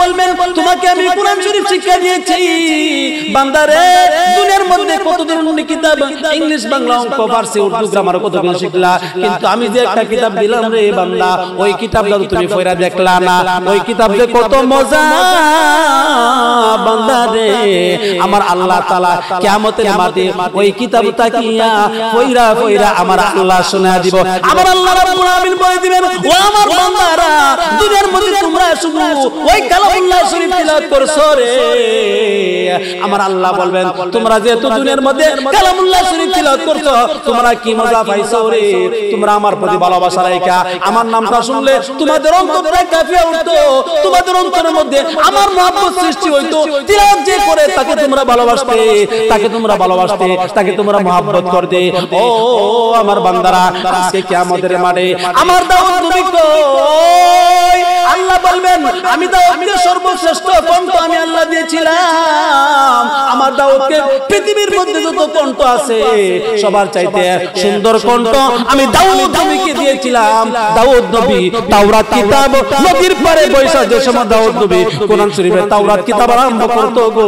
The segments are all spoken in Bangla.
বলবেন তোমাকে আমি কোরআন শরীফ শিক্ষা দিয়েছি বান্দারে দুনিয়ার মধ্যে কত ধরনের কিতাব ইংলিশ বাংলা অঙ্ক ফারসি উর্দু গ্রামার কত কিছু শিখলা কিন্তু আমি যে একটা কিতাব দিলাম রে বান্দা ওই কিতাবটা তুমি পড়া দেখলা না ওই কিতাব যে কত মজা বান্দা রে আমার আল্লাহ তাআলা কিয়ামতের মাঠে ওই কিতাবটা কিয়া পড়া পড়া আমার আল্লাহ শোনা দিব আমার আল্লাহ রাব্বুল আলামিন বলে দিবেন ও আমার বান্দারা দুনিয়ার মধ্যে তোমরা শুধু ওই কালামুল্লাহ শরীফ তিলাওয়াত করছো রে আমার আল্লাহ বলবেন তোমরা যেহেতু দুনিয়ার মধ্যে কালামুল্লাহ শরীফ তিলাওয়াত করছো তোমরা কি মজা পাইছো রে তোমরা আমার প্রতি ভালোবাসা রাখা আমার নামটা শুনলে তোমাদের অন্তরটা কাঁপিয়ে উঠতো তোমাদের অন্তরের মধ্যে আমার মহব্বত সৃষ্টি হইতো তিলাওয়াত যে করে তাকে তোমরা ভালোবাসতে তাকে তোমরা মহব্বত করতে ও আমার বান্দারা আজকে কিয়ামতের মাঠে আমার দাউদ নবী কই আল্লাহ বলবেন আমি দাউদকে সর্বশ্রেষ্ঠ কণ্ঠ আমি আল্লাহ দিয়েছিলাম আমার দাউদকে পৃথিবীর মধ্যে যত কণ্ঠ আছে সবার চাইতে সুন্দর কণ্ঠ আমি দাউদ নবীকে দিয়েছিলাম দাউদ নবী তাওরাত কিতাব নদীর পারে বৈশা যে সময় দাউদ নবী কোরআন শরীফের তাওরাত কিতাব আরম্ভ করতে গো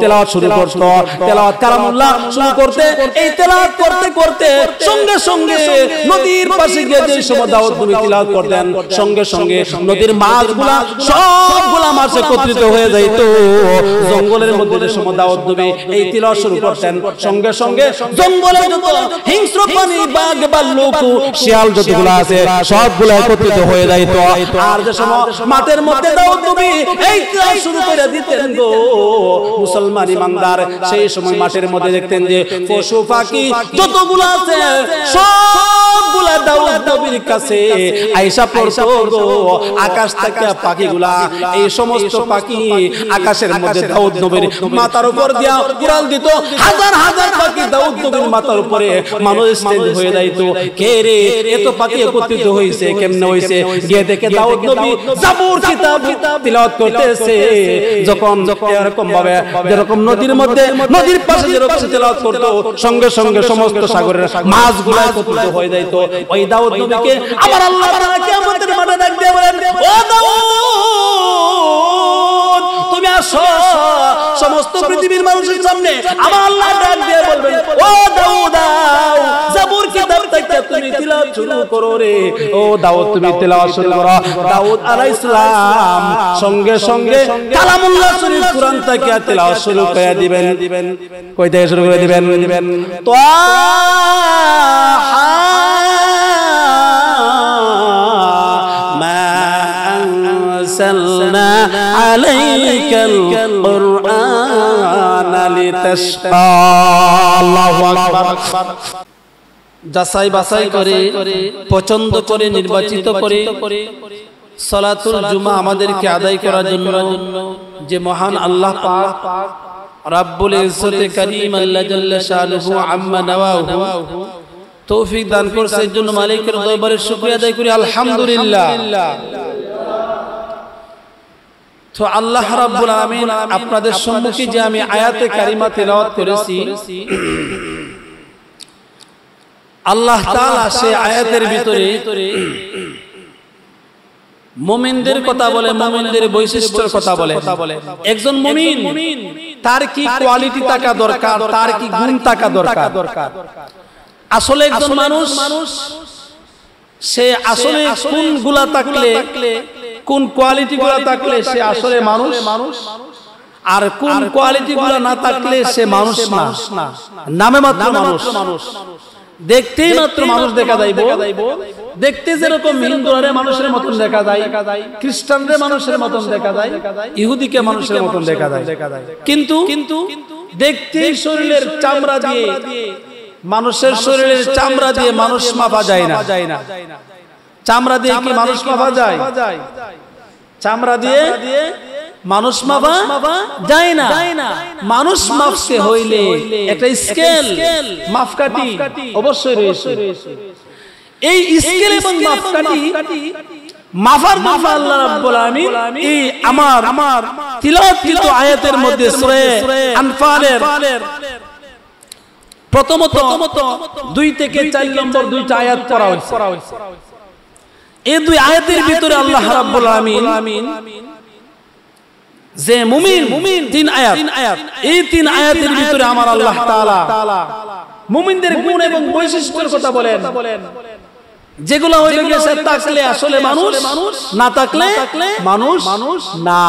তেলাওয়াত শুরু করত তেলাওয়াত কালামুল্লাহ শুরু করতে এই তেলাওয়াত করতে করতে সঙ্গে সঙ্গে নদীর পাশে গিয়ে যে সময় দাউদ নবী তেলাওয়াত করতেন সঙ্গে সঙ্গে নদীর মাছগুলা সবগুলা মাছ একত্রিত হয়ে যাইত জঙ্গলের মধ্যে যে সময় দাউদ নবী এই তেলাওয়াত শুরু করতেন সঙ্গে সঙ্গে জঙ্গলের যত হিংস্র প্রাণী বাঘ ভাল্লুক শিয়াল যতগুলো আছে সবগুলা একত্রিত হয়ে যাইত আর যে সময় মাঠের মধ্যে দাউদ নবী এই তেলাওয়াত শুরু করে দিতেন গো মুসলমান ইমানদার সেই সময় মাঠের মধ্যে দেখতেন যে পশু পাখি যতগুলো আছে সবগুলা দাউদ নবীর কাছে আয়েশা পড়তো গো আকাশ থেকে পাখিগুলা এই সমস্ত পাখি আকাশের মধ্যে দাউদ নবীর মাথার উপর দিয়া উড়াল দিত হাজার হাজার পাখি দাউদ নবীর মাথার উপরে মানুষ স্ট্যান্ড হয়ে যাইতো কে রে এত পাখি একত্রিত হইছে কেমনে হইছে গিয়ে দেখে দাউদ নবী জাবুর কিতাব তিলাওয়াত করতেছে যখন এরকম ভাবে যেরকম নদীর মধ্যে নদীর পাশে যেরকম তেলাওয়াত করতো সঙ্গে সঙ্গে সমস্ত সাগরের মাছগুলো একত্রিত হয়ে যাইতো ওই দাউদ নবীকে আমার আল্লাহ তাআলা কিয়ামতের মাঠে ডাক দিয়ে বলেন ও দাউদ তুমি আসো সমস্ত পৃথিবীর মানুষের সামনে আমার আল্লাহ ডাক দিয়ে বলবেন ও দাউদ জাবুর কিতাব থেকে তুমি তিলাওয়াত শুরু করো রে ও দাউদ তুমি তিলাওয়াত শুরু করো দাউদ আলাইহিস সালাম সঙ্গে সঙ্গে কালামুল্লাহ শরীফ কুরআন থেকে তিলাওয়াত শুরু করে দিবেন কই থেকে শুরু করে দিবেন তাহা মা আনসালনা আলাইকাল কুরআনা লিতাশকা আল্লাহু আকবার যাচাই বাছাই করে পছন্দ করে নির্বাচিত করে সালাতুল জুমা আমাদেরকে আদায় করার জন্য যে মহান আল্লাহ পাক রব্বুল ইজ্জতে কারীম আল্লাহ জাল্লা শানুহু আম্মা নাওয়াহু তৌফিক দান করছে এর জন্য মালিকের দরবারে শুকরিয়া আদায় করি আলহামদুলিল্লাহ তো আল্লাহ রাব্বুল আলামিন আপনাদের সম্মুখে যে আমি আয়াতে কারিমা তেলাওয়াত করেছি আল্লাহ তাআলা সেই আয়াতের ভিতরে মুমিনদের কথা বলে মুমিনদের বৈশিষ্ট্যের কথা বলে একজন মুমিন তার কি কোয়ালিটি থাকা দরকার তার কি গুণ থাকা দরকার আসলে একজন মানুষ সে আসলে কোনগুলা থাকলে কোন কোয়ালিটি গুলা থাকলে সে আসলে মানুষ আর কোন কোয়ালিটি গুলা না থাকলে সে মানুষ না নামে মাত্র মানুষ দেখতেই মাত্র মানুষ দেখা যাইব দেখতে যেরকম হিন্দুদের মানুষের মতন দেখা যায় খ্রিস্টানদের মানুষের মতন দেখা যায় ইহুদিকে মানুষের মতন দেখা যায় কিন্তু দেখতে শরীরের চামড়া দিয়ে মানুষের শরীরের চামড়া দিয়ে মানুষ মাপা যায় না চামড়া দিয়ে কি মানুষ মাপা যায় চামড়া দিয়ে মানুষ মাপা যায় না মানুষ মাপতে হইলে একটা স্কেল মাপকাঠি অবশ্যই রয়েছে এই স্কেল এবং মাপকাঠি মাফার মাফা আল্লাহ রাব্বুল আলামিন এই আমার তিলাওয়াতকৃত আয়াতের মধ্যে সূরা আনফালের প্রথমত 2 থেকে 4 নম্বর দুইটা আয়াত পড়া হয়েছে এই দুই আয়াতের ভিতরে আল্লাহ রাব্বুল আলামিন যে মুমিন 3 আয়াত এই 3 আয়াতের ভিতরে আমার আল্লাহ তাআলা মুমিনদের গুণ এবং বৈশিষ্ট্যের কথা বলেন যেগুলো হইল গেছে তাকলে আসলে মানুষ না তাকলে মানুষ না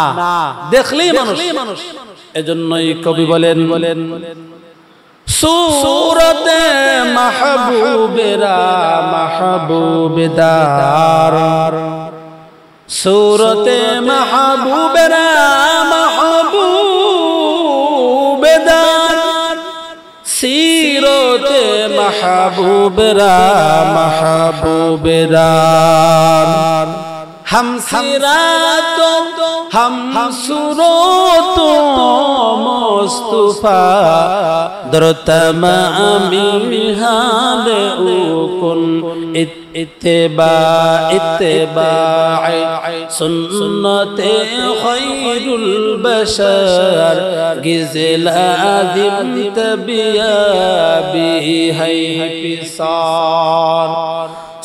দেখলেই মানুষ এজন্যই কবি বলেন সূরতে মাহবুবেরা মাহবুবেদার সূরতে মাহবুবেরা মাহবুবেদার সিরতে মাহবুবেরা মাহবুবেদার हम सिरातो हम सुरोतो मुस्तफा दरतमा मिहाले उकुन इत्तिबा सुन्नते खैरुल बशर गिज़लादिम तबिया बिहाई पिसार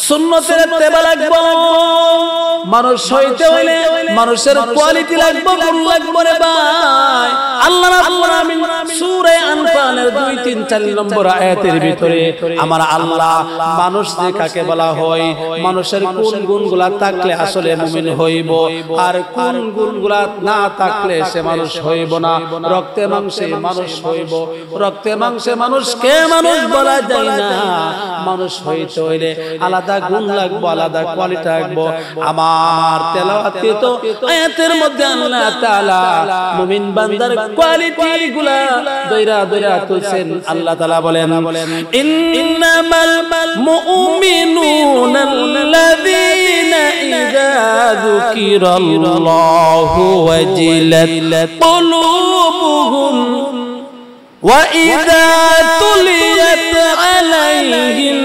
সুন্নতের ইত্তেবা লাগবে মানুষ হইতে হইলে মানুষের কোয়ালিটি লাগবে গুণ লাগবে রে ভাই আল্লাহ রাব্বুল আলামিন সূরা আনফালের 2 3 4 নম্বর আয়াতের ভিতরে আমার আল্লাহ মানুষ যে কাকে বলা হয় মানুষের কোন গুণগুলা থাকলে আসলে মুমিন হইব আর কোন গুণগুলা না থাকলে সে মানুষ হইব না রক্তে মাংসে মানুষ হইব রক্তে মাংসে মানুষকে মানুষ বলা যায় না মানুষ হইতে হইলে আলাদা গুণ লাগবে আলাদা কোয়ালিটি লাগবে আমার তেলাওয়াতে তো আয়াতের মধ্যে আল্লাহ তাআলা মুমিন বান্দার কোয়ালিটি গুলা দইরা তুলছেন আল্লাহ তাআলা বলেন ইন্নামাল মুমিনুনা আল্লাযীনা ইযা যুকিরাল্লাহু ওয়াজিলাত কুলুবুহুম وَإِذَا تُلِيَتْ عَلَيْهِمْ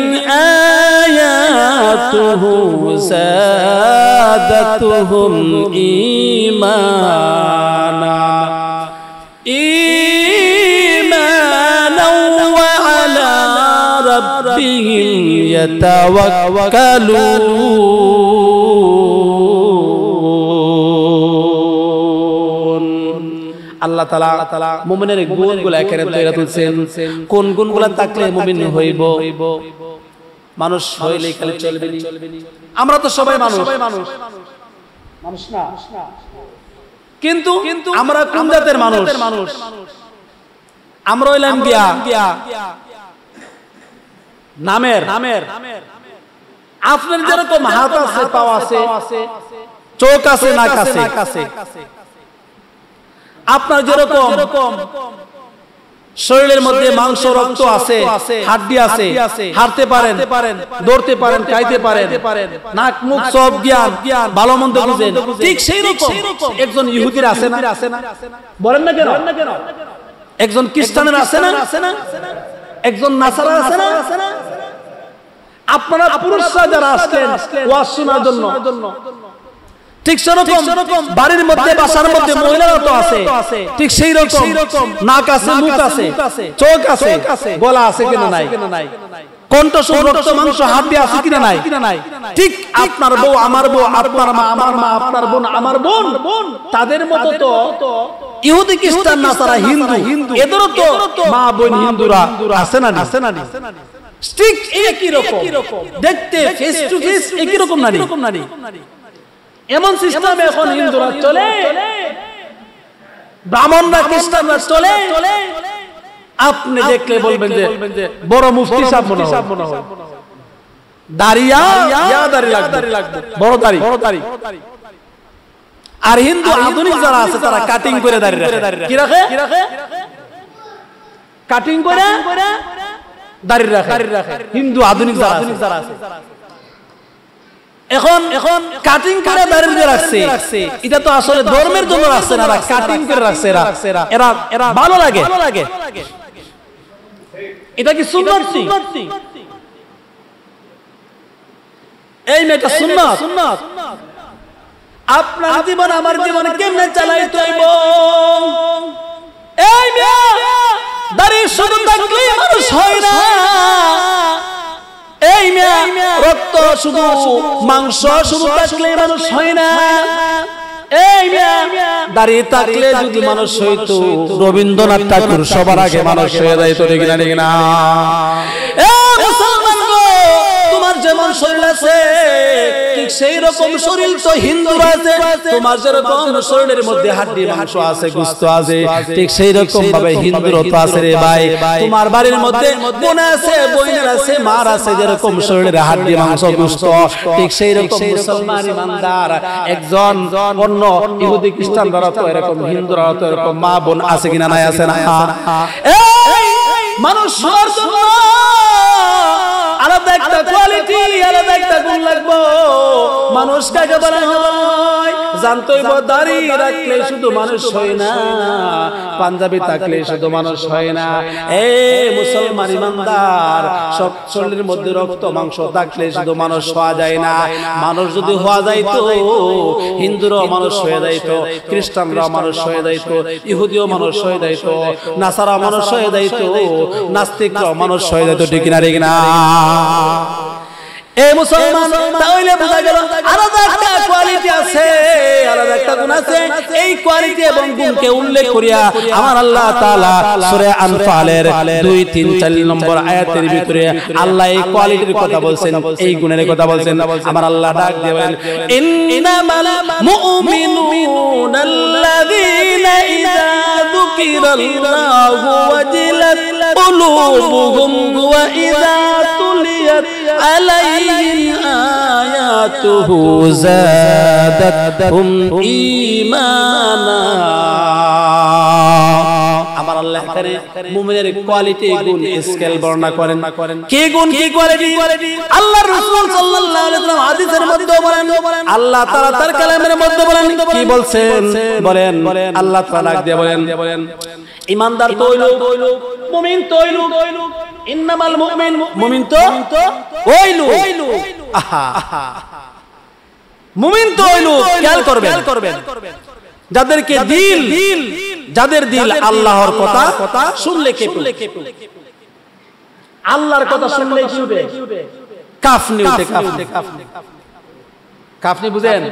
آيَاتُهُ زَادَتْهُمْ إِيمَانًا وَعَلَى رَبِّهِمْ يَتَوَكَّلُونَ আল্লাহ তাআলা মুমিনের গুণগুলো একেবারে তৈরি তুলছেন কোন গুণগুলো থাকলে মুমিন হইব মানুষ হইলে খালি চলবে না আমরা তো সবাই মানুষ না কিন্তু আমরা কোন জাতের মানুষ আমরা হইলাম গিয়া নামের আপনার যেরকম হাত আছে পা আছে চোখ আছে নাক আছে আপনার যেরকম শরীরের মধ্যে মাংস রক্ত আছে হাড্ডি আছে হাঁটতে পারেন দৌড়তে পারেন খাইতে পারেন নাক মুখ সব জ্ঞান ভালো মন্দ বুঝেন ঠিক সেই রকম একজন ইহুদির আছে না বলেন না কেন একজন খ্রিস্টানের আছে না একজন নাসারা আছে না আপনারা পুরুষরা যারা আসলেন ওয়াজ শোনার জন্য ঠিক সেরকম বাড়ির মধ্যে বাসার মধ্যে মহিলারা তো আছে ঠিক সেই রকম নাক আছে মুখ আছে চোখ আছে গলা আছে কিনা নাই কণ্ঠ রক্ত মাংস হাড্ডি আছে কিনা নাই ঠিক আপনার বউ আমার বউ আপনার মা আমার মা আপনার বোন আমার বোন তাদের মতো তো ইহুদি খ্রিস্টান নাসারা হিন্দু এদেরও তো মা বোন হিন্দুরা আছে না ঠিক একই রকম দেখতে ফেস টু ফেস একই রকম না এমন সিস্টেম এখন হিন্দুরা চলে ব্রাহ্মণরা খ্রিস্টানরা চলে আপনি দেখলে বলবেন যে বড় মুফতি সাহেব মনে হয় দাড়িয়া দাড়ি লাগবে বড় দাড়ি আর হিন্দু আধুনিক যারা আছে তারা কাটিং করে দাড়ি রাখে কি রাখে কাটিং করে দাড়ি রাখে হিন্দু আধুনিক যারা আছে এখন কাটিং করে দাড়ি রাখছে এটা তো আসলে ধর্মের জন্য রাখছে না কাটিং করে রাখছে এরা ভালো লাগে এটা কি সুন্নাত এই মেয়েটা সুন্নাত আপনার জীবন আমার জীবন কেমনে চালাইতে হইব এই মেয়ে দাড়ি শুধু থাকলে মানুষ হয় না এই মেয়ে রক্ত শুধু মাংস শুধু থাকলে মানুষ হয় না এই মেয়ে দাঁড়িয়ে থাকলে যদি মানুষ হইতো রবীন্দ্রনাথ ঠাকুর সবার আগে মানুষ হয়ে যাইতো ঠিক না মুসলমান গো তোমার যেমন শরীর আছে ঠিক সেই রকম শরীর তো হিন্দুর আছে তোমার যেরকম শরীরের মধ্যে হাড়ি মাংস আছে গোশত আছে ঠিক সেই রকম ভাবে হিন্দুরও তো আছে রে ভাই তোমার বাড়ির মধ্যে বোন আছে বইনের আছে মার আছে যেরকম শরীরের হাড়ি মাংস গোশত ঠিক সেই রকম মুসলমান ইমানদার একজন অন্য ইহুদি খ্রিস্টানরা তো এরকম হিন্দুরা তো এরকম মা বোন আছে কিনা নাই আছে না এই মানুষ হওয়ার জন্য আলাদা একটা কোয়ালিটি আলাদা একটা গুণ লাগবে মানুষ কাকে বলা হয় জানতেই দাড়ি রাখলে শুধু মানুষ হয় না পাঞ্জাবি থাকলে শুধু মানুষ হয় না এই মুসলমান ইমানদার সব শরীরের মধ্যে রক্ত মাংস থাকলে শুধু মানুষ হওয়া যায় না মানুষ যদি হওয়া যাইতো হিন্দুরাও মানুষ হয়ে যাইতো খ্রিস্টানরাও মানুষ হয়ে যাইতো ইহুদিও মানুষ হয়ে যাইতো নাসারা মানুষ হয়ে যাইতো নাস্তিকরাও মানুষ হয়ে যাইতো ঠিক না এই মুসলমান তাহলে বোঝা গেল আলাদা একটা কোয়ালিটি আছে আলাদা একটা গুণ আছে এই কোয়ালিটি এবং গুণকে উল্লেখ করিয়া আমার আল্লাহ তাআলা সূরা আনফালের 2 3 4 নম্বর আয়াতের ভিতরে আল্লাহ এই কোয়ালিটির কথা বলছেন এই গুণের কথা বলছেন আমার আল্লাহ ডাক দিয়ে বলেন ইন্নামাল মুমিনুনাল্লাযীনা ইযা যুকিরাল্লাহু ওয়াজিলাত কুলুবুহুম ওয়া ইযা তুলিয়াত আলাইহিম آياته زادتهم إيمانا আমার আল্লাহ এখানে মুমিনের কোয়ালিটি গুণ স্কেল বর্ণনা করেন কি গুণ কি কোয়ালিটি আল্লাহর রাসূল সাল্লাল্লাহু আলাইহি ওয়াসাল্লাম হাদিসের মধ্যে বলেন আল্লাহ তাআলা তার কালামের মধ্যে বলেন কি বলছেন বলেন আল্লাহ তাআলা দিয়ে বলেন ঈমানদার তো হইলো মুমিন তো হইলো ইন্নামাল মুমিন তো হইলো মুমিন তো হইলো খেয়াল করবেন যাদের দিল আল্লাহর কথা শুনলে কেঁপে আল্লাহর কথা শুনলে কি উঠে কাঁপনি উঠে কাঁপনি বুঝেন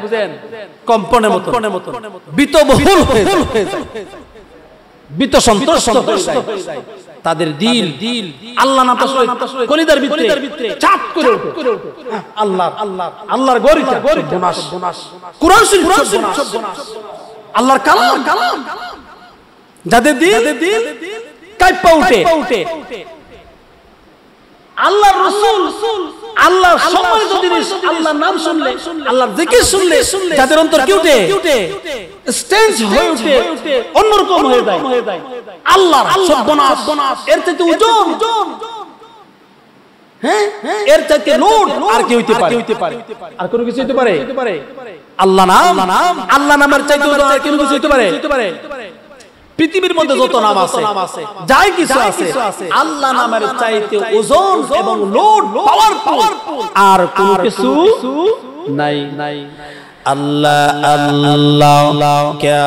কম্পনের মতো বিতবহুল হয়ে যায় বিত সন্ত্রস্ত হয়ে যায় তাদের দিল আল্লাহ নাম কলিদার ভিতরে চাপ করে ওঠে আল্লাহর গরিতা বোনাস কুরআন শরীফ বোনাস আল্লাহর কালাম যাদের দিল কাঁপা ওঠে আল্লাহর রাসূল আল্লাহর সম্মানিত জিনিস আল্লাহর নাম শুনলে আল্লাহর জিকির শুনলে যাদের অন্তর কি ওঠে স্টেজ হয়ে ওঠে অন্যরকম হয়ে যায় আল্লাহর সর্বনাশ এর থেকে ওজন হ্যাঁ এর থেকে লোড আর কি হইতে পারে আর কোনো কিছু হইতে পারে আল্লাহ নামের চাইতে আর কোনো কিছু হইতে পারে পৃথিবীর মধ্যে যত নাম আছে যাই কিছু আছে আল্লাহ নামের চাইতে ওজন এবং লোড পাওয়ারফুল আর কোনো কিছু নাই আল্লাহ क्या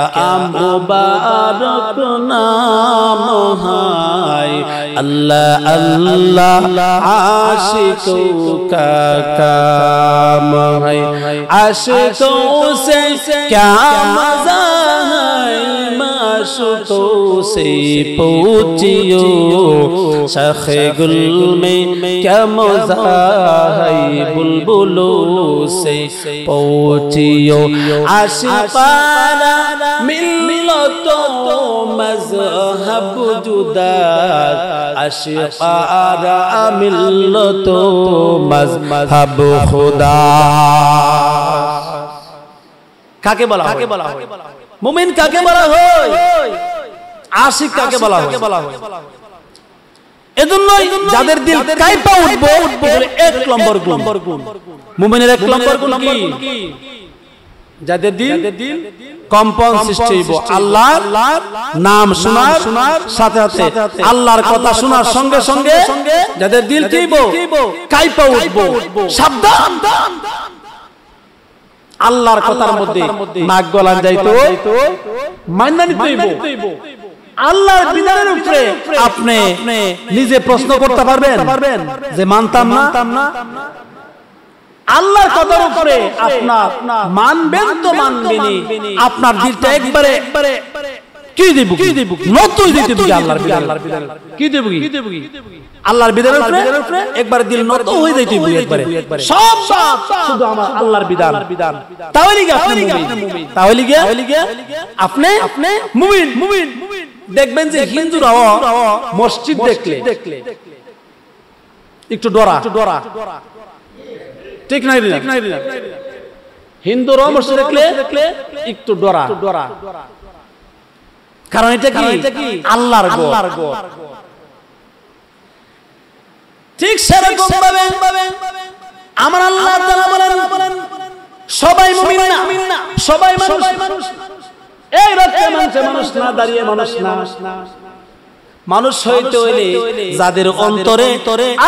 मुबारक नाम है अल्लाह आशिकों का काम है आशिकों से क्या मजा है माशूकों से पूछियो शखे गुल में क्या मजा है बुलबुलों से पूछियो आशिकाना मिलतो मज़हब जुदा आशिकाना मिलतो मज़हब खुदा কাকে বলা হয় মুমিন কাকে বলা হয় আশিক কাকে বলা হয় এজন্যই যাদের দিল কাঁপা উঠবে এক নম্বর গুণ মুমিনের এক নম্বর গুণ কি যাদের দিল কম্পন সৃষ্টি হইব আল্লাহর নাম শোনার সাথে সাথে আল্লাহর কথা শোনার সঙ্গে সঙ্গে যাদের দিল কি হইব কাঁপা উঠবে সাবধান আল্লাহর কথার মধ্যে নাক গলান যাইতো মাইনা নিতে হইব আল্লাহর বিধানের উপরে আপনি নিজে প্রশ্ন করতে পারবেন যে মানতাম না আল্লাহর কথার উপরে আপনার মানবেন তো মানবেনই, আপনার দিলটা একবারে কি দেব নতুন দিতে দিবে আল্লাহর বিধান কি দেব কি আল্লাহর বিধানের উপরে একবার দিল নত হয়ে যাইতে হবে একবারে সব শুধু আমার আল্লাহর বিধান। তাহলে কি আপনি মুমিন, তাহলে কি আপনি মুমিন। দেখবেন যে হিন্দুরাও মসজিদ দেখলে একটু ডরা, ঠিক নাই হিন্দুরাও মসজিদ দেখলে একটু ডরা, কারণ এটা কি আল্লাহর ঘর। ঠিক সেরকম ভাবে আমার আল্লাহ তাআলা বলেন সবাই মুমিন না, সবাই মানুষ। এই রকম মানুষ না, দাঁড়িয়ে মানুষ না। মানুষ হইতে হইলে যাদের অন্তরে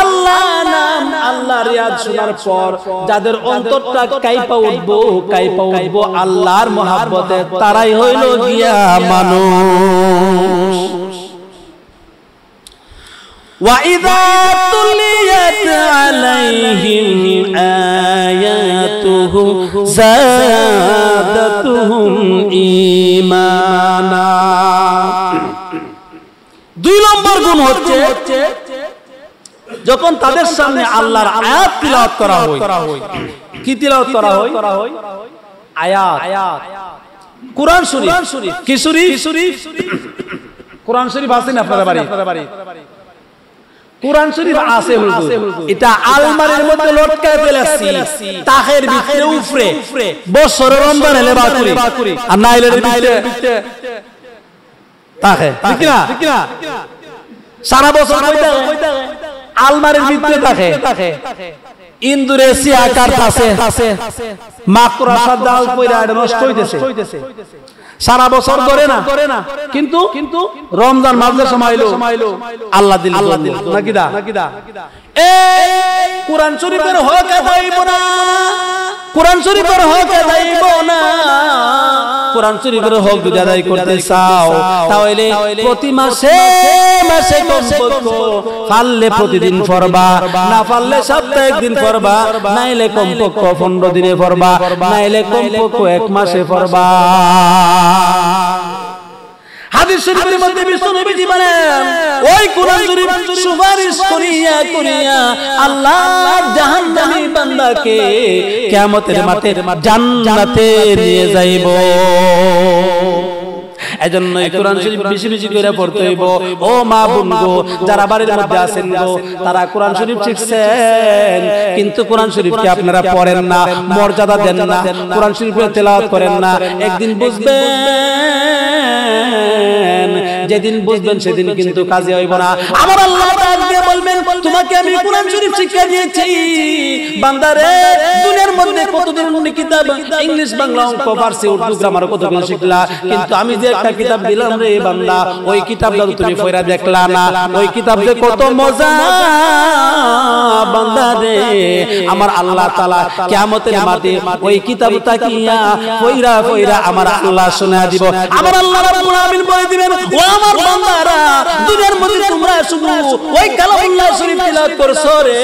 আল্লাহ নাম আল্লাহর ইয়াদ শোনার পর যাদের অন্তরটা কাইপা উঠবো আল্লাহর মহব্বতে, তারাই হইল গিয়া মানুষ। وَإِذَا تُلِيَتْ عَلَيْهِمْ آيَاتُهُ زَادَتْهُمْ إِيمَانًا। দুই নম্বর গুণ হচ্ছে যখন তাদের সামনে আল্লাহর আয়াত তিলাওয়াত করা হয়। কি তিলাওয়াত করা হয়? আয়াত, কোরআন শরীফ। কি শরীফ? কোরআন শরীফ আছে না আপনাদের বাড়ি? কোরআন শরীফ আছে হুজুর, এটা আলমারির মধ্যে লটকায় ফেলেছি, তাহের ভিতরে উপরে বছর রমজান হলে বাকুরি আর নাইলের ভিতরে তাহে, ঠিক না? সারা বছর কইতা আলমারির ভিতরে তাহে ইন্দোনেশিয়া আকার আছে মাকড়সা জাল কইরা নষ্ট হইতেছে, সারা বছর ধরে না, কিন্তু রমজান মাসের সময় হইলো আল্লাহ দিল নাকিদা। এই কোরআন শরীফের হক আদাইব না, কোরআন শরীফের হক আদাইব না। কোরআন শরীফের হক যদি আদায় করতে চাও তাহলে প্রতি মাসে কমপক্ষে পারলে প্রতিদিন পড়বা, না পারলে সপ্তাহে একদিন পড়বা, নাইলে কমপক্ষে 15 দিনে পড়বা, নাইলে কমপক্ষে 1 মাসে পড়বা। হাদিস শরীফের মধ্যে বিশ্বনবী বলেন ওই কোরআন শরীফ সুপারিশ করিয়া আল্লাহ জাহান্নামী বান্দাকে কিয়ামতের মাঠে জান্নাতে নিয়ে যাইব। এজন্য কোরআন শরীফ বেশি করে পড়তে হইব। ও মা বোন গো, যারা বাড়ির মধ্যে আছেন গো, তারা কোরআন শরীফ শিখছেন কিন্তু কোরআন শরীফকে আপনারা পড়েন না, মর্যাদা দেন না, কোরআন শরীফের তেলাওয়াত করেন না। একদিন বুঝবেন, যেদিন বুঝবেন সেদিন কিন্তু কাজে হইব না। আমার আল্লাহ তাআলা বলবেন তোমাকে আমি কোরআন শরীফ শিক্ষা দিয়েছি বান্দারে, দুনিয়ার মধ্যে কতদিন কিতাব ইংলিশ বাংলা অঙ্ক ফারসি উর্দু গ্রামার কতগুলো শিখলা, কিন্তু আমি যে একটা কিতাব দিলাম রে বান্দা, ওই কিতাবটা তুমি পড়া দেখলা না, ওই কিতাব যে কত মজা বান্দা রে। আমার আল্লাহ তাআলা কিয়ামতের মাঠে ওই কিতাবটা কিয়া পড়া আমার আল্লাহ শোনা দিব। আমার আল্লাহ রাব্বুল আলামিন বলে দিবেন ও আমার বান্দারা, দুনিয়ার মধ্যে তোমরা শুধু ওই কালামুল্লাহ শরীফ তিলাওয়াত করছো রে।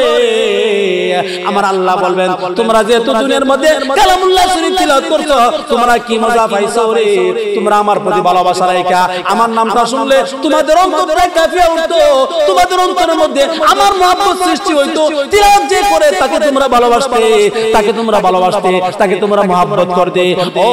আমার আল্লাহ বলবেন তোমরা যেহেতু দুনিয়ার মধ্যে কালামুল্লাহ শরীফ তিলাওয়াত করছো, তোমরা কি মজা পাইছো রে। তোমরা আমার প্রতি ভালোবাসা রাখা আমার নামটা শুনলে তোমাদের অন্তরটা কাঁপিয়ে উঠতো, তোমাদের অন্তরের মধ্যে আমার মহব্বত সৃষ্টি হইতো। তিলাওয়াত যে করে তাকে তোমরা ভালোবাসতে, তাকে তোমরা মহব্বত করতে। ও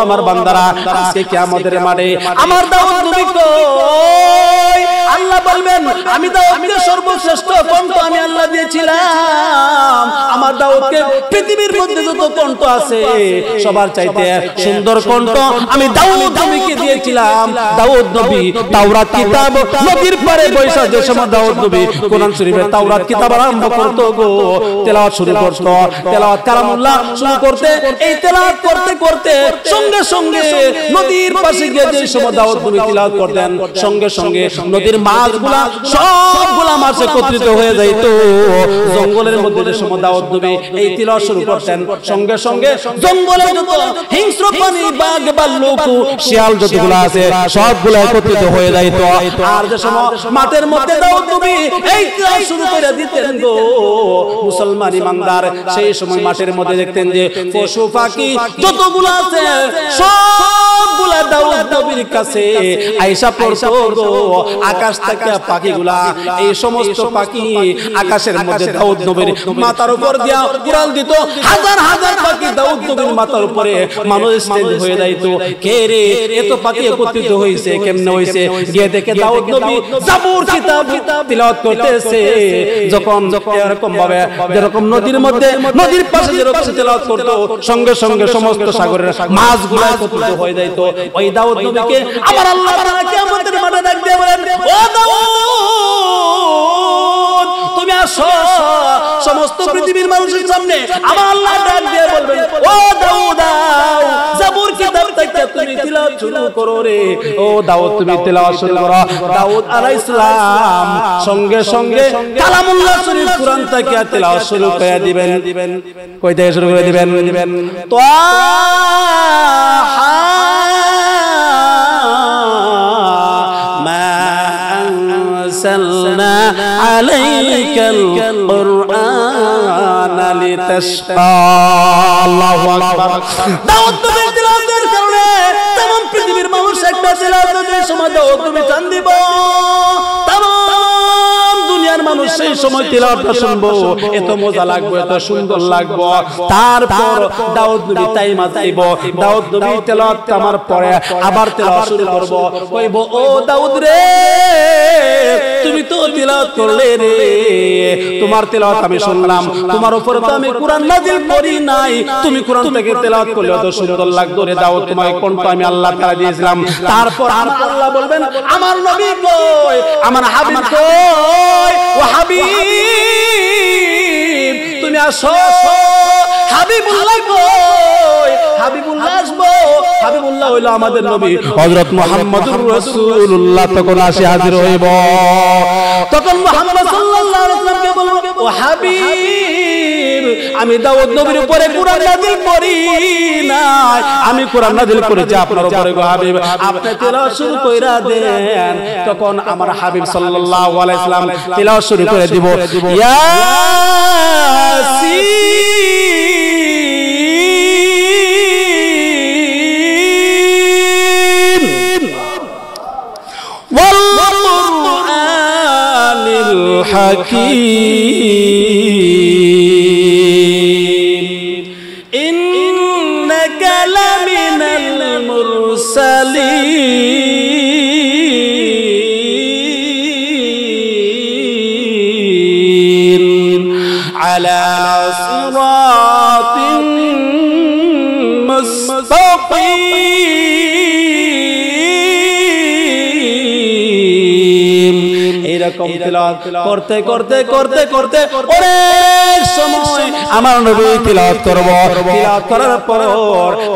আমার বান্দারা, আজকে কিয়ামতের মাঠে আমার দাউদ নবী কই, আল্লাহ বলবেন আমি দাউদকে সর্বশ্রেষ্ঠ কণ্ঠ আমি আল্লাহ দিয়েছিলাম। আমার দাউদকে পৃথিবীর মধ্যে যত কণ্ঠ আছে সবার চাইতে সুন্দর কণ্ঠ আমি দাউদ নবীকে দিয়েছিলাম। দাউদ নবী তাওরাত কিতাব নদীর পারে বৈশা যে সময় দাউদ নবী কোরআন শরীফের তাওরাত কিতাব আরম্ভ করতো গো, তেলাওয়াত শুরু করতো, তেলাওয়াত কালামুল্লাহ শুরু করতে, এই তেলাওয়াত করতে করতে সঙ্গে সঙ্গে নদীর পাশে গিয়ে যে সময় দাউদ নবী তেলাওয়াত করতেন, সঙ্গে সঙ্গে নদীর মাছগুলা সবগুলা মাছ একত্রিত হয়ে যাইতো। জঙ্গলের মধ্যে যে সময় দাউদ নবী এই তিলাওয়াত শুরু করতেন, সঙ্গে সঙ্গে জঙ্গলে যত হিংস্র প্রাণী, বাঘ, ভাল্লুক, শিয়াল যতগুলো আছে সবগুলো একত্রিত হয়ে যাইতো। আর যে সময় মাঠের মধ্যে দাউদ নবী এই তিলাওয়াত শুরু করে দিতেন গো মুসলমান ইমানদার, সেই সময় মাঠের মধ্যে দেখতেন যে পশু পাখি যতগুলো আছে সবগুলা দাউদ নবীর কাছে আয়েশা পড়তো গো। আকাশ থেকে পাখিগুলা, এই সমস্ত পাখি আকাশের মধ্যে দাউদ নবীর মাথার উপর দিয়া উড়াল দিত। হাজার হাজার পাখি দাউদ নবীর মাথার উপরে মানুষ স্ট্যান্ড হয়ে যাইতো। কে রে এত পাখি একত্রিত হইছে, কেমনে হইছে? গিয়ে দেখে দাউদ নবী জাবুর কিতাব তিলাওয়াত করতেছে। যখন এরকম ভাবে যেরকম নদীর মধ্যে, নদীর পাশে যেরকম তিলাওয়াত করতো, সঙ্গে সঙ্গে সমস্ত সাগরের মাছগুলো একত্রিত হয়ে যাইতো। ওই দাউদ নবীকে আমার আল্লাহ তাআলা কিয়ামতের মাঠে ডাক দিয়ে বলেন, ও দাউদ তুমি আসো সমস্ত পৃথিবীর মানুষের সামনে। আমার আল্লাহ ডাক দিয়ে বলবেন, ও দাউদ জাবুর কিতাব থেকে তুমি তিলাওয়াত শুরু করো রে। ও দাউদ তুমি তিলাওয়াত শুরু করো। দাউদ আলাইহিস সালাম সঙ্গে সঙ্গে কালামুল্লাহ শরীফ কুরআন থেকে তিলাওয়াত শুরু করে দিবেন। কই থেকে শুরু করে দিবেন? তাহা أنزلنا عليك القرآن لتشقى الله أكبر। দাউদ নবীর তিলাওয়াতের কারণে तमाम পৃথিবীর মানুষ একটা তিলাওয়াতের সময় দাউদ নবী টান দিব। দুনিয়ার মানুষ সেই সময় তিলাওয়াতটা শুনবো, এত মজা লাগবে, এত সুন্দর লাগবে। তারপর দাউদ নবী তাইমা যাইব, দাউদ নবী তিলাওয়াত আমার পরে আবার তিলাওয়াত শুরু করব। কইব, ও দাউদ রে তুমি তো তিলাওয়াত করলে রে, তোমার তিলাওয়াত আমি শুনলাম, তোমার উপরে তো আমি কুরআন নাযিল করি নাই, তুমি কুরআন থেকে তিলাওয়াত করলে এত সুন্দর লাগতো রে দাউদ, তোমাকে কোনটা আমি আল্লাহ তাআলা দিয়েছিলাম। তারপর আল্লাহ বলবেন, আমার নবী কই, আমার হাবিব কই, ও হাবিব তুমি আসো। হাবিবুল্লাহ কই, হাবিবুল্লাহ আসবো। হাবিবুল্লাহ হইলো আমাদের নবী হযরত মুহাম্মদুর রাসূলুল্লাহ। তখন আসে হাজির হইব। তখন মুহাম্মদ সাল্লাল্লাহু আলাইহি ওয়াসাল্লামকে বলবো, ও হাবিব আমি দাউদ নবীর উপরে কুরআন নাযিল করি নাই, আমি কুরআন নাযিল করেছি আপনার উপরে গো হাবিব, আপনি তিলাওয়াত শুরু কইরা দেন। তখন আমার হাবিব সাল্লাল্লাহু আলাইহি ওয়াসাল্লাম তিলাওয়াত শুরু করে দিব, ইয়াসিন ওয়াল কুরআনিল হাকীম ইন্নাকা লামিনাল মুরসালিন আলা সিরাতিন মুস্তাকিম। এরকম তিলাওয়াত করতে করতে করতে করতে অনেক সময় আমার নবী তিলাওয়াত করব। তিলাওয়াত করার পর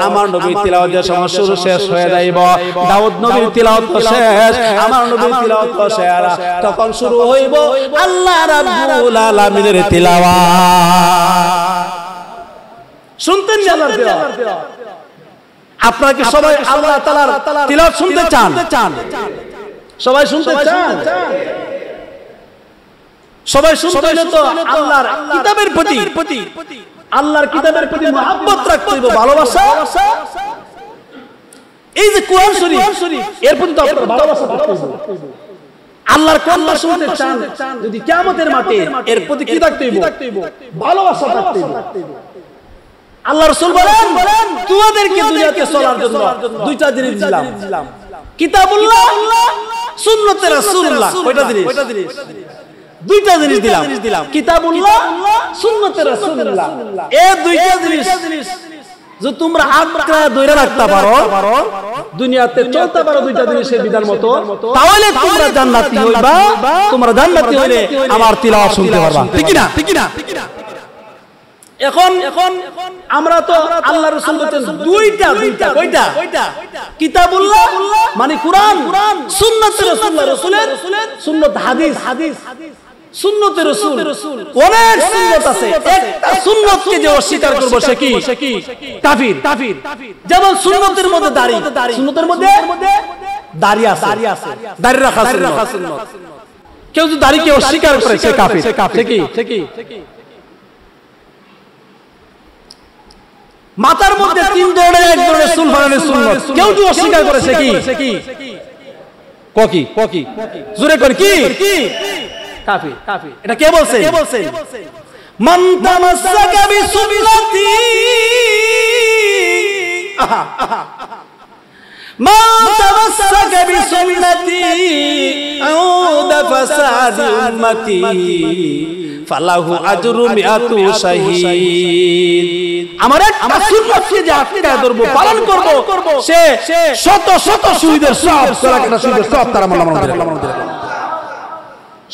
আমার নবী তিলাওয়াতের সময় শুরু শেষ হয়ে যাইব। দাউদ নবীর তিলাওয়াত শেষ, আমার নবীর তিলাওয়াত শেষ। তখন শুরু হইব আল্লাহ রাব্বুল আলামিনের তিলাওয়াত। শুনতেন না আল্লাহর তিলাওয়াত? আপনারা কি সবাই আল্লাহ তাআলার তিলাওয়াত শুনতে চান? সবাই শুনতে চান? সবাই শুনতে হলে তো আল্লাহর কিতাবের প্রতি, আল্লাহর কিতাবের প্রতি মহব্বত রাখতে হবে, ভালোবাসা। এই যে কোরআন শরীফ, এর প্রতি তো আপনার ভালোবাসা থাকতে হবে। আল্লাহর কথা শুনতে চান যদি কিয়ামতের মাঠে, এর প্রতি কি থাকতে হবে? ভালোবাসা থাকতে হবে। আল্লাহ রাসূল বলেন, তোমাদেরকে দুনিয়াতে চলার জন্য দুইটা জিনিস দিলাম, কিতাবুল্লাহ, সুন্নতে রাসূলুল্লাহ। কয়টা জিনিস? দুইটা জিনিস দিলাম, কিতাবুল্লাহ, সুন্নতে রাসূলুল্লাহ। এই দুইটা জিনিস যে তোমরা আঁকড়া ধরে রাখতে পারো, দুনিয়াতে চলতে পারো দুইটা জিনিসের বিধান মতো, তাহলে তোমরা জান্নাতি হইবা। তোমরা জান্নাতি হইলে আমার তিলাওয়াত শুনতে পারবা। ঠিক কি না? এখন আমরা তো আল্লাহ রাসূল বলতেন দুইটা কয়টা কিতাবুল্লাহ মানে কুরআন, সুন্নাত রাসূলের সুন্নাত হাদিস, সুন্নতে রাসূল অনেক সুন্নাত আছে। একটা সুন্নাতকে যে অস্বীকার করবে সে কি কাফির। যেমন সুন্নতের মধ্যে দাড়ি, সুন্নতের মধ্যে দাড়ি আছে, দাড়ি রাখা সুন্নাত। কেউ যদি দাড়িকে অস্বীকার করে সে কাফির। সে কি মাথার মধ্যে তিন ধরনের এক ধরনের চুল ফালানোর সুন্নাত, কেউ যদি অস্বীকার করে সে কি কি জোরে করে কি কাফির। এটা কে বলছে? মান তামাসসাকা বিসুন্নতি মান তামাসসাকা বিসুন্নতি আউদা ফাসাদি উম্মতি ফালাহু আজরু মিআতু শাহীদ। আমার একটা সুন্নাতকে যে আটকে ধরব, পালন করব, সে শত শত শহীদের সওয়াব, গলা কাটা শহীদের সওয়াব তার আমল নামায় দিবেন।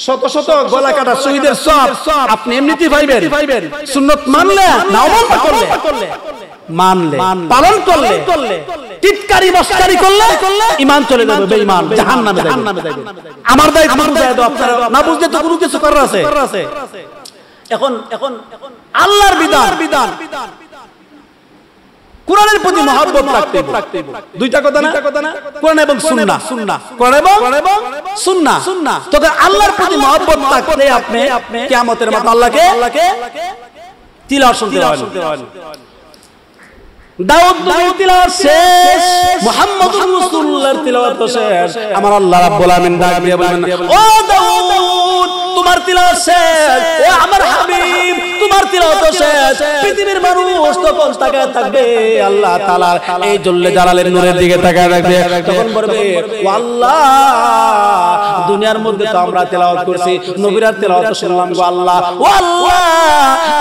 শত শত গলা কাটা শহীদের সওয়াব আপনি এমনিতেই পাইবেন সুন্নাত মানলে না অমান্য করলে, মানলে পালন করলে, টিটকারি মস্কারি করলে ঈমান চলে যাবে, বেঈমান জাহান্নামে যাবে। আমার দায়িত্ব বুঝায় দাও, আপনারা না বুঝলে তো কোনো কিছু করার আছে। এখন আল্লাহর বিধান, কোরআনের প্রতি মহব্বত রাখতে দুইটা কথা না, কোরআন এবং সুন্নাহ, কোরআন এবং সুন্নাহ। তবে আল্লাহর প্রতি মহব্বত থাকলে আপনি কিয়ামতের মাঠে আল্লাহকে তিলাওয়াত শুনতে পাবেন। দাউদ নবীর তিলাওয়াত শেষ, মুহাম্মদুর রাসূলুল্লাহর তিলাওয়াত শেষ। আমার আল্লাহ রাব্বুল আমিন ডাক দিয়ে বলেন, ও দাউদ তোমার তিলাওয়াত শেষ, ও আমার হাবিব তোমার তিলাওয়াত শেষ। পৃথিবীর মানুষ তখন তাকায় থাকবে আল্লাহ তাআলার এই জল্লে জালালের নূরের দিকে তাকায় রাখবে, তখন বলবে ও আল্লাহ দুনিয়ার মধ্যে তো আমরা তিলাওয়াত করছি, নবীর তিলাওয়াত শুনলাম গো আল্লাহ, ও আল্লাহ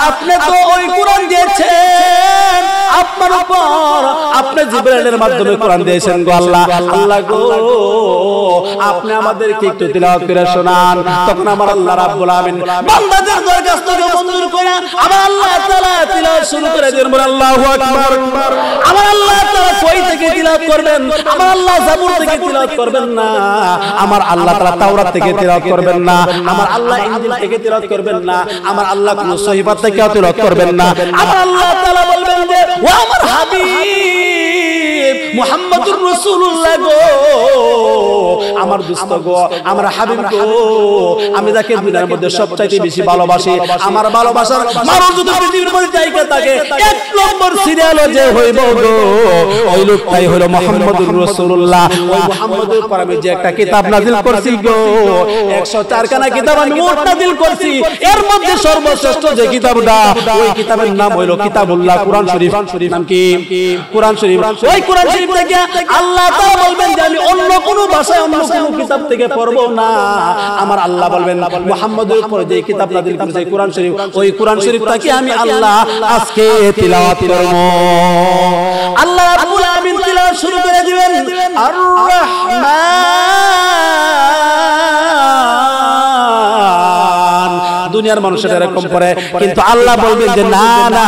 আপনি তো ওই কোরআন দিয়েছেন, আপনার উপর আপনি জিবরাইলের মাধ্যমে কোরআন দিয়েছেন গো আল্লাহ, আল্লাহ গো আপনি আমাদেরকে একটু তিলাওয়াত করে শোনান। তখন আমার আল্লাহ রাব্বুল আমিন বান্দাদের দরখাস্তকে মঞ্জুর করে আমার আল্লাহ তাআলা তিলাওয়াত শুরু করে দেন। বলে আল্লাহু আকবার। আমার আল্লাহ তাআলা কই থেকে তিলাওয়াত করবেন? আমার আল্লাহ জাবুর থেকে তিলাওয়াত করবেন না, আমার আল্লাহ তাআলা তাওরাত থেকে তিলাওয়াত করবেন না, আমার আল্লাহ ইনজিল থেকে তিলাওয়াত করবেন না, আমার আল্লাহ কোন সহিফা থেকে তিলাওয়াত করবেন না। আমার আল্লাহ তাআলা বলবেন যে ও আমার হাবিব মুহাম্মদুর রাসূলুল্লাহ গো, আমার দোস্ত গো, আমার হাবিব গো, আমি যাকে দুনিয়ার মধ্যে সবচাইতে বেশি ভালোবাসি, আমার ভালোবাসার মানুষ যদি পৃথিবীর মধ্যে জায়গা থাকে এক নম্বর সিরিয়ালে যে হইব গো ওই লোকটাই হলো মুহাম্মদুর রাসূলুল্লাহ। ওই মুহাম্মদের উপর আমি যে একটা কিতাব নাযিল করছি গো, 104 খানা কিতাব আমি মোট নাযিল করছি, এর মধ্যে সর্বশ্রেষ্ঠ যে কিতাবটা ওই কিতাবের নাম হলো কিতাবুল্লাহ, কোরআন শরীফ। নাম কি? কোরআন শরীফ। ওই কোরআন শরীফ থেকে আল্লাহ তাআলা বলবেন যে আমি অন্য কোনো ভাষায় অন্য কোনো কিতাব থেকে পড়ব না। আমার আল্লাহ বলবেন মুহাম্মদের উপর যে কিতাব নাযিল করেছে কোরআন শরীফ, ওই কোরআন শরীফ থেকে আমি আল্লাহ আজকে তিলাওয়াত করব। আল্লাহ রাব্বুল আমিন তিলাওয়াত শুরু করে দিবেন, আর রহমান। দুনিয়ার মানুষের এরকম পড়ে, কিন্তু আল্লাহ বলবেন যে না না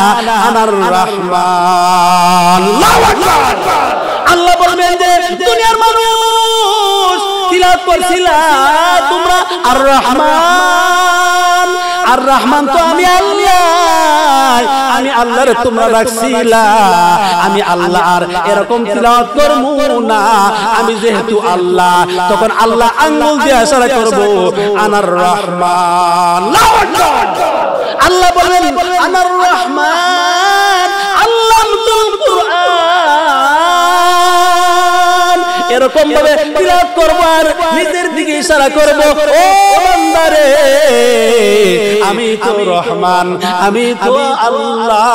আনার রহমান। আল্লাহু আকবার। আল্লাহ বলবেন যে দুনিয়ার মানুষ তিলাওয়াত করছিলা তোমরা আর রহমান, আর রহমান তো আমি আল্লাহ, আমি আল্লাহরে তোমরা রাখছিলা, আমি আল্লাহ আর এরকম তিলাওয়াত করব না, আমি যেহেতু আল্লাহ। তখন আল্লাহ আঙ্গুল দিয়ে ইশারা করব আনার রহমান। আল্লাহ বলেন আনার রহমান আল্লামতুল কুরআন। এরকম ভাবে তিলাওয়াত করব আর নিজের দিকে ইশারা করব, ও বান্দারে আমি তো রহমান, আমি তো আল্লাহ,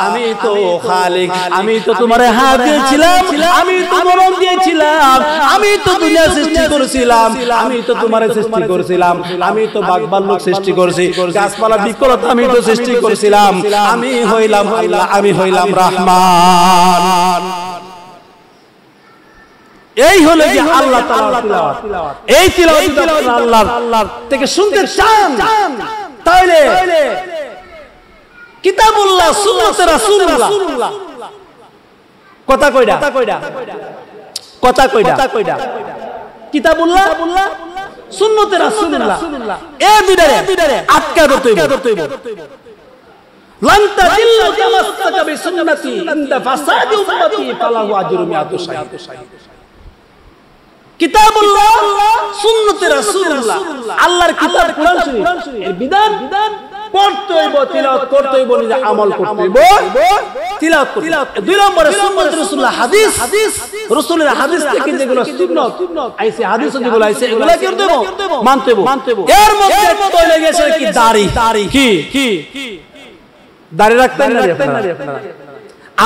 আমি তো খালিক, আমি তো তোমারে হাত দিয়েছিলাম, আমি তো মরণ দিয়েছিলাম, আমি তো দুনিয়া সৃষ্টি করেছিলাম, আমি তো তোমারে সৃষ্টি করেছিলাম, আমি তো বাগবাল্লুক সৃষ্টি করেছি, গাছপালা বৃক্ষলতা আমি তো সৃষ্টি করেছিলাম, আমি হইলাম আল্লাহ, আমি হইলাম রহমান। এই হলো যে আল্লাহ তাআলার তিলাওয়াত। এই তিলাওয়াত যদি আপনারা আল্লাহ থেকে শুনতে চান তাহলে কিতাবুল্লাহ সুন্নতে রাসূলুল্লাহ কথা কইরা কিতাবুল্লাহ সুন্নতে রাসূলুল্লাহ এই দুইটারে আটকা ধরতেইব লান তাদিল্লু তামাসসাকা বিসুন্নতি ইনদা ফাসাদি উম্মতি ফালাহু আজরু মিআতু শাহীদ কিতাবুল্লাহ সুন্নতে রাসূলুল্লাহ আল্লাহর কিতাব কোরআন শরীফ এর বিধান পড়তে হইব তিলাওয়াত করতে হইব নিজে আমল করতে হইব তিলাওয়াত করতে দুই নম্বরে সুন্নতে রাসূলুল্লাহ হাদিস রাসূলের হাদিস থেকে যেগুলো সুন্নাত আইছে হাদিস যেগুলো আইছে এগুলো কি করতে হইব মানতে হইব এর মধ্যে চলে গেছে কি দাড়ি কি দাড়ি রাখতেন না আপনারা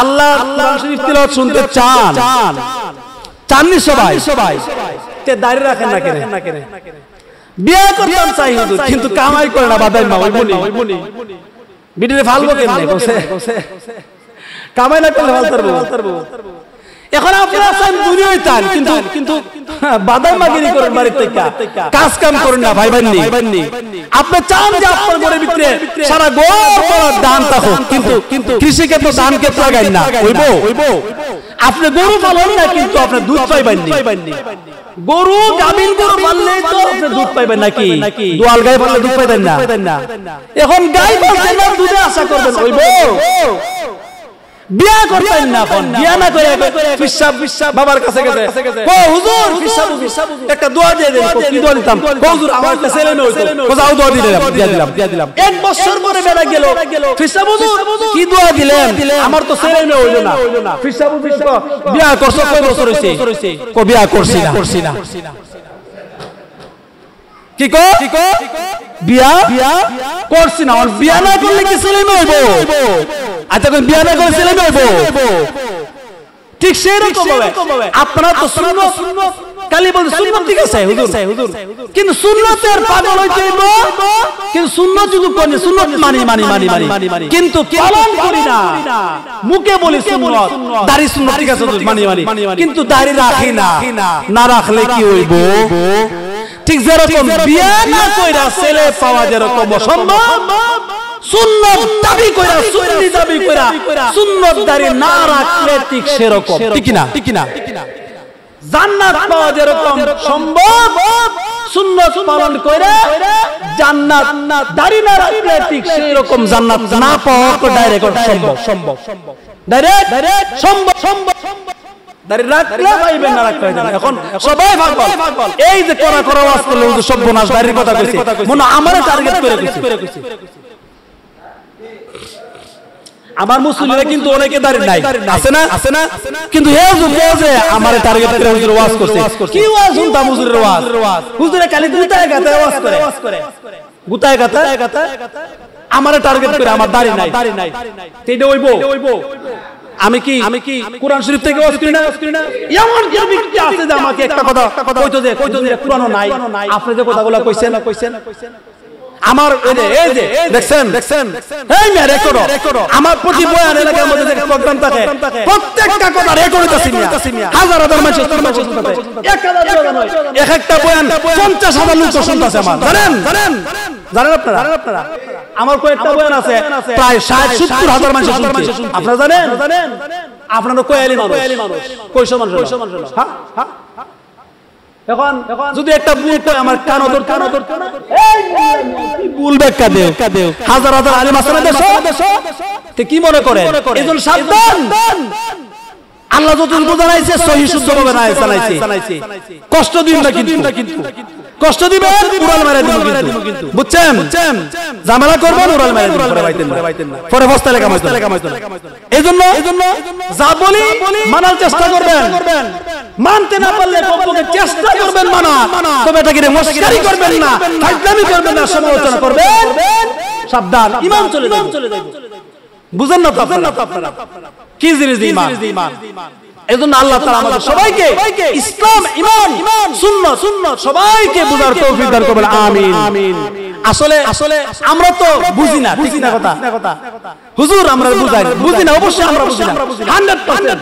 আল্লাহ কোরআন শরীফ তিলাওয়াত শুনতে চাননি সবাই তে দাড়ি রাখেন না কেন বিয়া করতাম চাই হুজুর কিন্তু কামাই করে না বাদাই মা ওইবনি বিটিরে ফালবো কেমনে কইছে কামাই না করলে ফালতারবো এখন আপনারা চান দুনিয়ায় চান কিন্তু বাদাই মাগিরি করেন বাড়ির থেকে কাজ কাম করেন না ভাই বান্নি আপনি চান যে আপনার ঘরের ভিতরে সারা গোর দান থাকো কিন্তু কৃষিকে তো দান কে লাগাই না হইবো আপনি গরু পালন না কিন্তু আপনি দুধ পাইবেন গরু গাবিন গরু পাললে তো আপনি দুধ পাইবেন নাকি দোয়াল গাই পাললে দুধ পাইবেন না এখন গাই পালতে না দুধে আশা করবেন হইবো বিয়া করতেন না এখন বিয়া না করে ফিসাব বাবার কাছে গেছে ও হুজুর ফিসাব একটা দোয়া দিয়ে দেন কি দোয়া দিতাম হুজুর আমার একটা ছেলে মেয়ে হইতো কোজাও দোয়া দিলাম এক বছর পরে বেলা গেল ফিসাব হুজুর কি দোয়া দিলেন আমার তো ছেলে মেয়ে হইলো না ফিসাব বিয়া করছো কয় বছর হইছে কো বিয়া করছি না কি কো বিয়া করছি না আর বিয়া না করলে কি ছেলে মেয়ে হইব আচ্ছা কোন বিয়া না করে ছেলে মেয়ে হইব ঠিক সেই রকম ভাবে আপনারা তো সুন্নাত কালি বল সুন্নাত ঠিক আছে হুজুর কিন্তু সুন্নাতের পাগল হইতে হইব কিন্তু সুন্নাত যদি কোন সুন্নাত মানি কিন্তু পালন করি না মুখে বলি সুন্নাত দাড়ি সুন্নাত ঠিক আছে মানি কিন্তু দাড়ি রাখি না রাখলে কি হইব ঠিক যেরকম বিয়া না কইরা ছেলে পাওয়া যেরকম অসম্ভব সুন্নাত দাবি কইরা সুন্নি দাবি কইরা সুন্নাত দাঁড়ি না রাখলে ঠিক সেরকম ঠিক না জান্নাত পাওয়া যেরকম সম্ভব সুন্নাত পালন কইরা জান্নাত দাঁড়ি না রাখলে ঠিক সেরকম জান্নাত না পাওয়া তো ডাইরেক্ট সম্ভব ডাইরেক্ট সম্ভব দাড়ি রাখলে পাইবেন না রাখতে হয় এখন সবাই পাগল এই যে করা ওয়াজ করলে হুজুর সর্বনাশ দাড়ির কথা কইছে মনে আমারে টার্গেট করে কইছে আমার মুসলিমরা কিন্তু অনেকে দাড়ি নাই আছে না কিন্তু হে হুজুর যে আমারে টার্গেট করে হুজুর ওয়াজ করছে কি ওয়াজ শুনতাম হুজুরের ওয়াজ হুজুরে খালি গুতায় গাতায় ওয়াজ করে গুতায় গাতায় আমারে টার্গেট করে আমার দাড়ি নাই এইটা হইবো আমি কি কোরআন শরীফ থেকে ওয়াজ করি না এমন কি ব্যক্তি আছে যে আমাকে একটা কথা কইতো যে কোরআনও নাই আপনি যে কথাগুলো কইছেন আমার এই যে দেখছেন এই মে রেকর্ড আমার প্রতি বয়ান এলাকার মধ্যে যে প্রোগ্রাম থাকে প্রত্যেকটা কথা রেকর্ড করতেছি হাজার মানুষ শুনতেছে 1000 এক একটা বয়ান 50000 লোক শুনতেছে আমার জানেন আপনারা আমার কয়েকটা বয়ান আছে প্রায় 60-70 হাজার মানুষ শুনছে আপনারা জানেন আপনারা কয়ালি মানুষ কয়শো মানুষ হ্যাঁ এখন যদি একটা ভুল কয় আমার কান ধরতে না এই ভুল ব্যাখ্যা দেও হাজার আলেম আছে না দেশে তে কি মনে করে এজন সাবধান আল্লাহ যতটুকু জানাইছে সহি শুদ্ধভাবে জানাইছে কষ্ট দিন না কিন্তু কষ্ট দিবেন উড়াল মেরে দিবেন কিন্তু বুঝছেন ঝামেলা করবেন উড়াল মেরে দিবেন পরে বস্তালে কামাইতে এইজন্য যা বলি মানার চেষ্টা করবেন মানতে না পারলে কখনো চেষ্টা করবেন মানা তবে এটাকে মস্কারি করবেন না ফাজলামি করবেন না সমালোচনা করবেন সাবধান ঈমান চলে যাবে বুঝেন না তো আপনারা কি জিনিস ঈমান এজন্য আল্লাহ তাআলা আমাদের সবাইকে ইসলাম ঈমান সুন্নাত সবাইকে বুঝার তৌফিক দান করবেন আমিন আসলে আমরা তো বুঝি না, ঠিক না কথা? হুজুর আমরা বুঝি না, অবশ্যই আমরা বুঝি না 100%।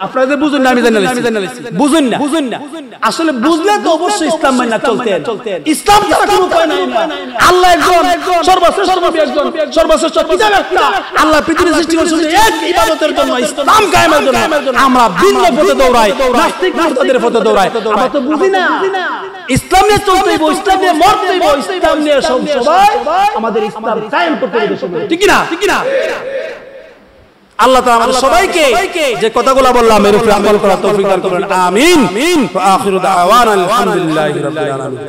আপনারা যে বুঝুন না আমি জানি বুঝুন না, আসলে বুঝলে তো অবশ্যই ইসলাম মাইনা চলতেন। ইসলাম ছাড়া কোনো উপায় নাই। আল্লাহ একজন, সর্বশ্রেষ্ঠ নবী একজন, সর্বশ্রেষ্ঠ কিতাব একটা। আল্লাহ পৃথিবী সৃষ্টি করেছেন এক ইবাদতের জন্য, ইসলাম কায়েমের জন্য। আমরা ভিন্ন পথে দৌড়াই, নাস্তিক মুরতাদের পথে দৌড়াই। আমরা তো বুঝি না ইসলাম নিয়ে চলতে হইব, ইসলাম নিয়ে মরতে হইব, ইসলাম নিয়ে সবাই আমাদের ইসলাম কায়েম করতে হবে, ঠিক না? আল্লাহ তাআলা আমাদের সবাইকে যে কথাগুলো বললাম এর উপরে আমল করার তৌফিক দান করুন। আমিন। ওয়া আখিরু দাওয়ানা আলহামদুলিল্লাহি রাব্বিল আলামিন।